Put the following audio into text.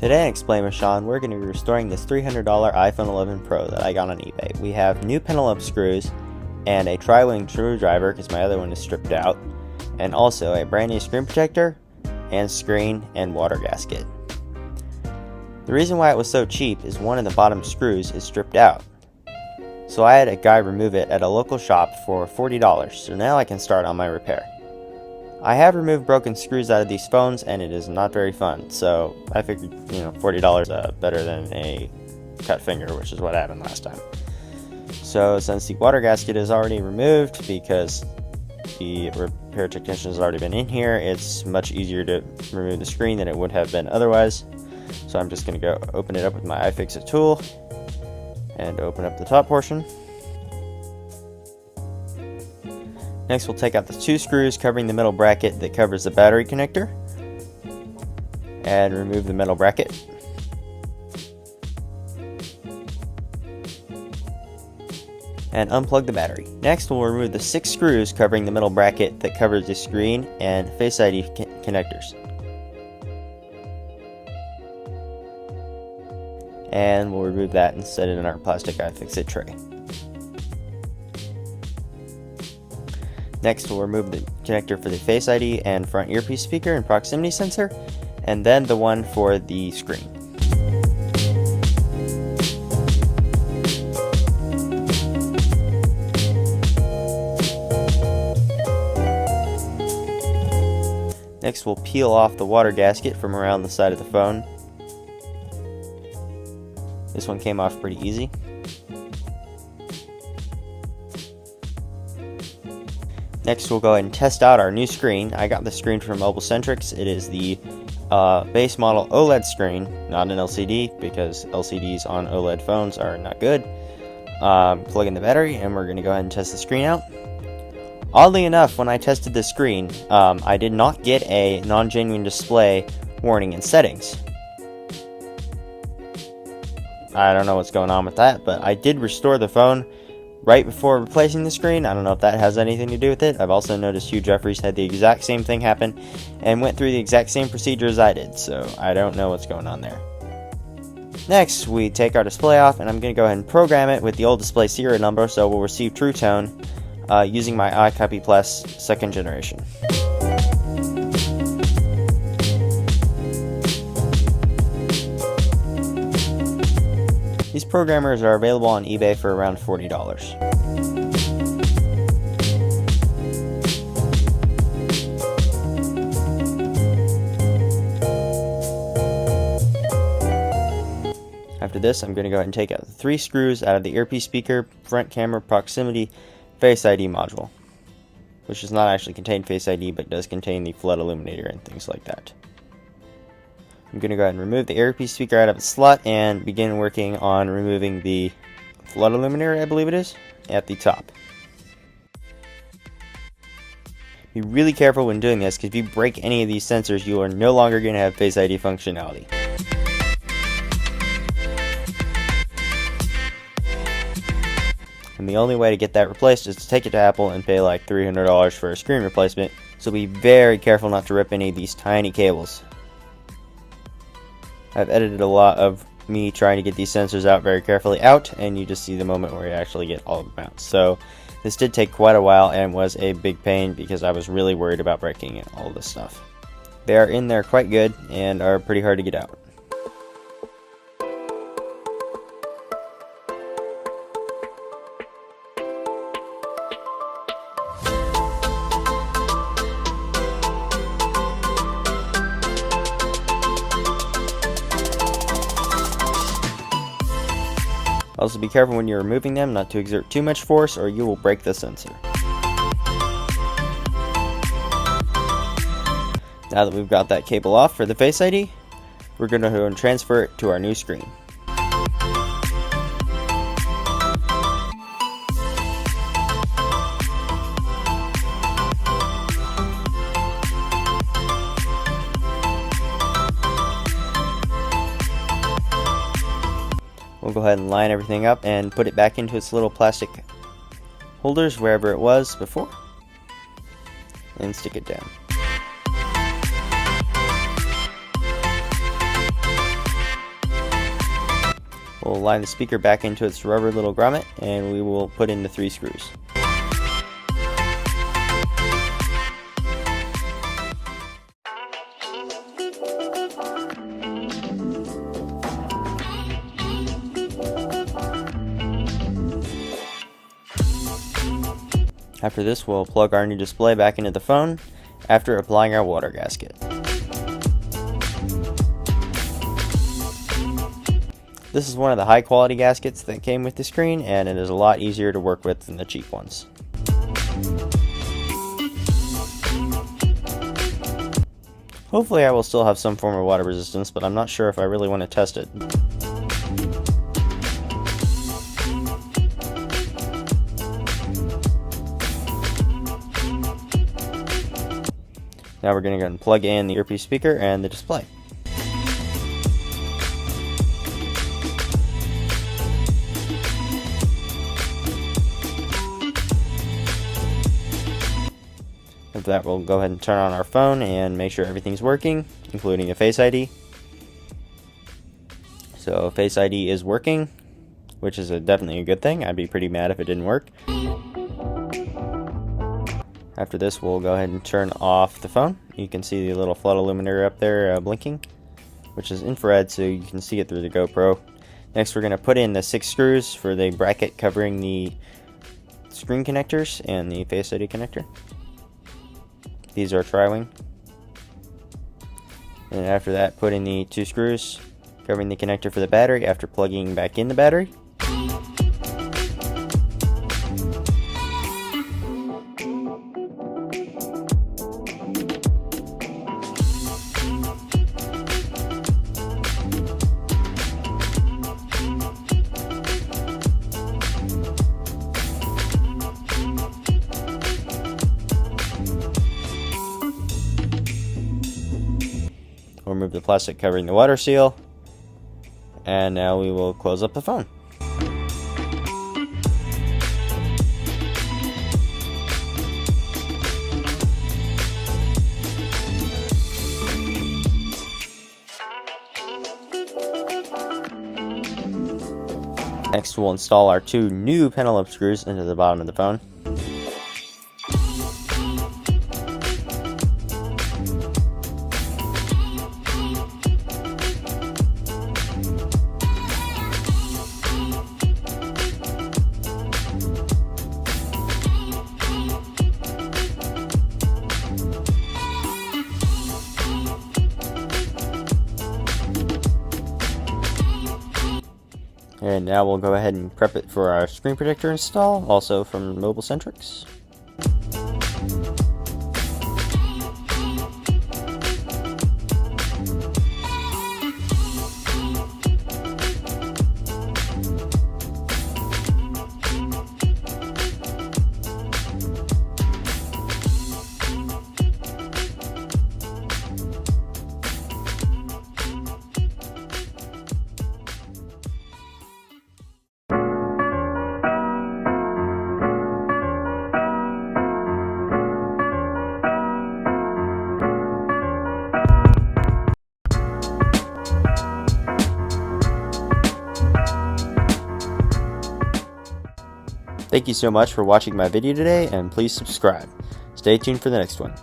Today on Explain with Shaun, we're going to be restoring this $300 iPhone 11 Pro that I got on eBay. We have new penelope screws and a tri-wing screwdriver because my other one is stripped out, and also a brand new screen protector and screen and water gasket. The reason why it was so cheap is one of the bottom screws is stripped out. So I had a guy remove it at a local shop for $40, so now I can start on my repair. I have removed broken screws out of these phones and it is not very fun, so I figured, $40 better than a cut finger, which is what happened last time. So since the water gasket is already removed because the repair technician has already been in here, it's much easier to remove the screen than it would have been otherwise. So I'm just going to go open it up with my iFixit tool and open up the top portion. Next, we'll take out the two screws covering the metal bracket that covers the battery connector and remove the metal bracket. And unplug the battery. Next, we'll remove the 6 screws covering the metal bracket that covers the screen and Face ID connectors. And we'll remove that and set it in our plastic iFixit tray. Next, we'll remove the connector for the Face ID and front earpiece speaker and proximity sensor, and then the one for the screen. Next, we'll peel off the water gasket from around the side of the phone. This one came off pretty easy. Next, we'll go ahead and test out our new screen. I got the screen from Mobile Centrics. It is the base model OLED screen, not an LCD, because LCDs on OLED phones are not good. Plug in the battery, and we're going to go ahead and test the screen out. Oddly enough, when I tested the screen, I did not get a non-genuine display warning in settings. I don't know what's going on with that, but I did restore the phone right before replacing the screen. I don't know if that has anything to do with it. I've also noticed Hugh Jeffries had the exact same thing happen and went through the exact same procedure as I did, so I don't know what's going on there. Next, we take our display off, and I'm going to go ahead and program it with the old display serial number, so we'll receive True Tone using my iCopy Plus 2nd generation. These programmers are available on eBay for around $40. After this, I'm going to go ahead and take out the 3 screws out of the earpiece speaker, front camera, proximity, Face ID module, which does not actually contain Face ID, but does contain the flood illuminator and things like that. I'm going to go ahead and remove the earpiece speaker out of its slot and begin working on removing the flood illuminator, I believe it is, at the top. Be really careful when doing this, because if you break any of these sensors, you are no longer going to have Face ID functionality. And the only way to get that replaced is to take it to Apple and pay like $300 for a screen replacement, so be very careful not to rip any of these tiny cables. I've edited a lot of me trying to get these sensors out very carefully out, and you just see the moment where you actually get all of them out. So this did take quite a while and was a big pain because I was really worried about breaking all this stuff. They are in there quite good and are pretty hard to get out. Also be careful when you're removing them not to exert too much force or you will break the sensor. Now that we've got that cable off for the Face ID, we're going to go and transfer it to our new screen. We'll go ahead and line everything up and put it back into its little plastic holders wherever it was before, and stick it down. We'll line the speaker back into its rubber little grommet, and we will put in the 3 screws. After this, we'll plug our new display back into the phone after applying our water gasket. This is one of the high quality gaskets that came with the screen, and it is a lot easier to work with than the cheap ones. Hopefully I will still have some form of water resistance, but I'm not sure if I really want to test it. Now we're going to go and plug in the earpiece speaker and the display. After that, we'll go ahead and turn on our phone and make sure everything's working, including a Face ID. So Face ID is working, which is definitely a good thing. I'd be pretty mad if it didn't work. After this, we'll go ahead and turn off the phone. You can see the little flood illuminator up there blinking, which is infrared, so you can see it through the GoPro. Next, we're going to put in the 6 screws for the bracket covering the screen connectors and the Face ID connector. These are tri-wing. And after that, put in the 2 screws covering the connector for the battery after plugging back in the battery. We'll remove the plastic covering the water seal, and now we will close up the phone. Next, we'll install our 2 new Penelope screws into the bottom of the phone. And now we'll go ahead and prep it for our screen protector install, also from Mobile Centrics. Thank you so much for watching my video today, and please subscribe. Stay tuned for the next one.